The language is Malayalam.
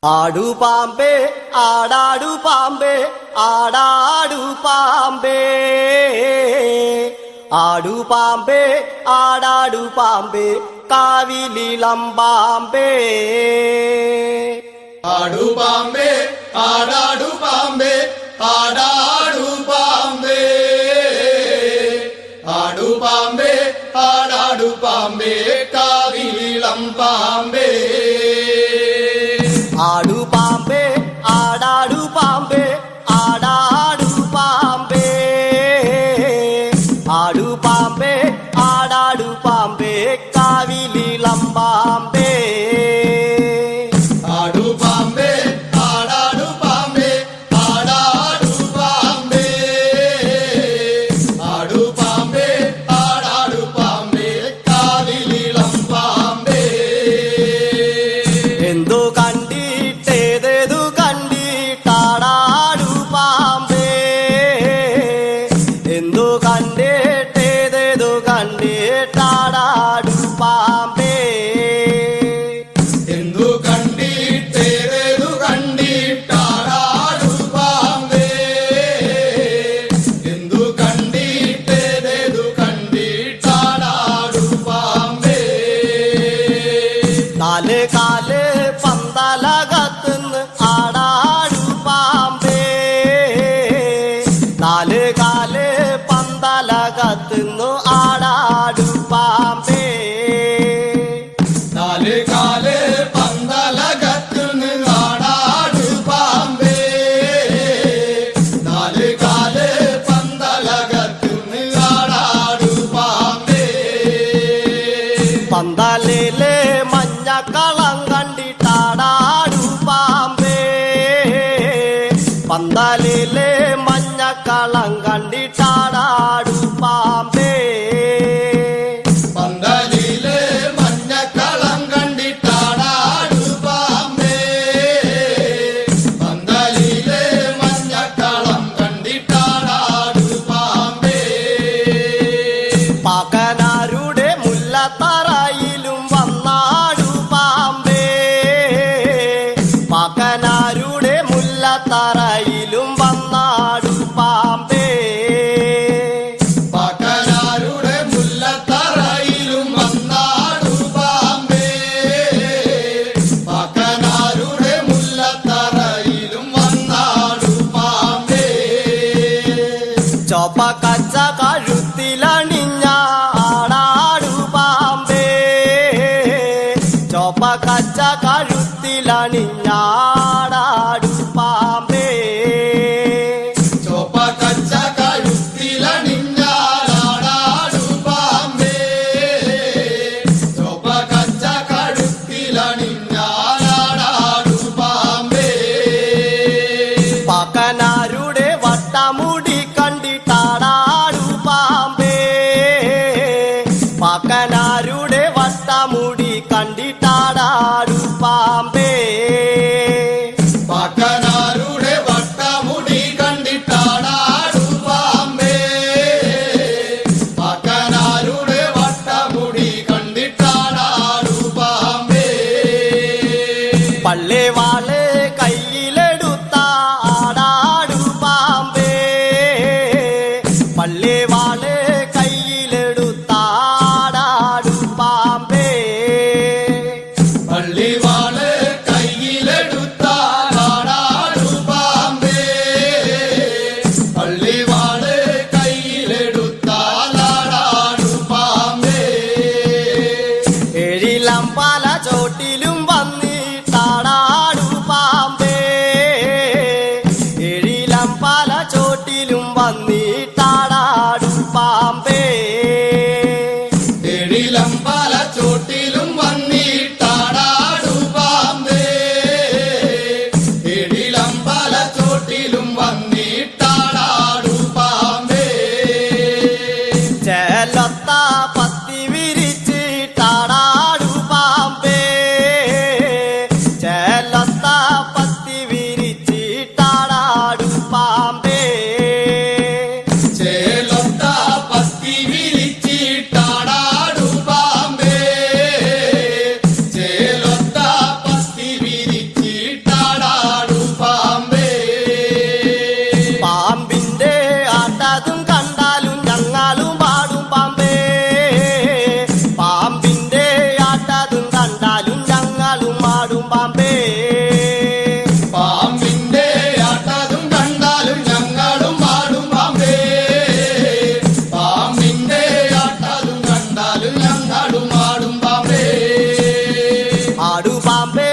ആടു പാമ്പേ ആടാടു പാമ്പേ ആടാടു പാമ്പേ ആടു പാമ്പേ ആടാടു പാമ്പേ കാവിലിളം പാമ്പേ ആടു പാമ്പേ ആടാടു പാമ്പേ ആടാടു പാമ്പേ ആടു പാമ്പേ ആടാടു പാമ്പേ കാവിലിളം പാമ്പേ ആടു പാമ്പേ ആടാടു പാമ്പേ ആടാടു പാമ്പേ ആടു പാമ്പേ ആടാടു പാമ്പേ കാവിലിളം പാമ്പേ ആടു പാമ്പേ ആടാടു പാമ്പേ ആടാടു പാമ്പേ ആടു പാമ്പേ ആടാടു പാമ്പേ കാവിലിളം പാമ്പേ എന്തോ കണ്ടിട്ടേതേതു കണ്ടിട്ടാടാടു പാമ്പേ എന്തോ കണ്ടിട്ടേതേതു കണ്ടിട്ടാടാടു പാമ്പേ എന്തു കണ്ടിട്ടേതു കണ്ടിട്ടാടാടു പാമ്പേ എന്തു കണ്ടിട്ടേതു കണ്ടിട്ടാടാടു പാമ്പേ നാല് കാല് പന്തലകത്തുന്ന് ആടാടു പാമ്പേ നാല് കാല് പന്തലകത്തുന്നു ആടാടു പാമ്പേ നാല് കാല് പന്തലകത്തുന്ന് ആടാടു പാമ്പേ നാല് കാല് പന്തലകത്തുന്ന് ആടാടു പാമ്പേ പന്തലിലെ മഞ്ഞക്കളം കണ്ടിട്ടാടാടു പാമ്പേ പന്തലിലെ മഞ്ഞക്കളം കണ്ടിട്ടാടാടു പാമ്പേ പന്തലിലെ മഞ്ഞക്കളം കണ്ടിട്ടാടാടു പാമ്പേ പന്തലിലെ മഞ്ഞക്കളം കണ്ടിട്ടാടാടു പാമ്പേ പാക്കനാരുടെ മുല്ലത്തറയിലും വന്നാടു പാമ്പേ പാക്കനാരുടെ മുല്ലത്തറയിലും വന്നാടു പാമ്പേ പാക്കനാരുടെ മുല്ലത്തറയിലും വന്നാടു പാമ്പേ പാക്കനാരുടെ മുല്ലത്തറയിലും വന്നാടു പാമ്പേ ചോപ്പ കച്ച കഴുത്തിലണിഞ്ഞ ആടാടു പാമ്പേ ചോപ്പ കച്ച കഴുത്തിലണിഞ്ഞ ആടാടു പാമ്പേ ചോപ്പ കച്ച കഴുത്തിലണിഞ്ഞാടാടു പാമ്പേ ചോപ്പ കച്ച കഴുത്തിലണിഞ്ഞാടാടു പാമ്പേ പാക്കനാരുടെ വട്ടമുടി കണ്ടിട്ടാടാടു പാമ്പേ പാക്കനാരുടെ വട്ടമുടി കണ്ടിട്ടാടാടു പാമ്പേ പാക്കനാരുടെ വട്ടമുടി കണ്ടിട്ടാടാടു പാമ്പേ പാക്കനാരുടെ വട്ടമുടി കണ്ടിട്ടാടാടു പാമ്പേ പള്ളിവാള് കയ്യിലെടുത്ത ആടാടു പാമ്പേ പള്ളിവാള് കയ്യിലെടുത്ത ആടാടു പാമ്പേ പള്ളിവാള് കയ്യിലെടുത്താടാടു പാമ്പേ പള്ളിവാള് കയ്യിലെടുത്താടാടു പാമ്പേ ഏഴിലം പല ചോട്ടിലും വന്നിട്ടാടാടു പാമ്പേ ഏഴിലം പല ചോട്ടിലും വന്നിട്ടാടാടു പാമ്പേ എഴിലമ്പല ചോട്ടിലും വന്നിട്ടാടാടു പാമ്പേ എഴിലമ്പല ചോട്ടിലും വന്നിട്ടാടാടു പാമ്പേ ചേലത്ത പത്തി വിരിച്ചിട്ടാടാടു പാമ്പേ പാമ്പേ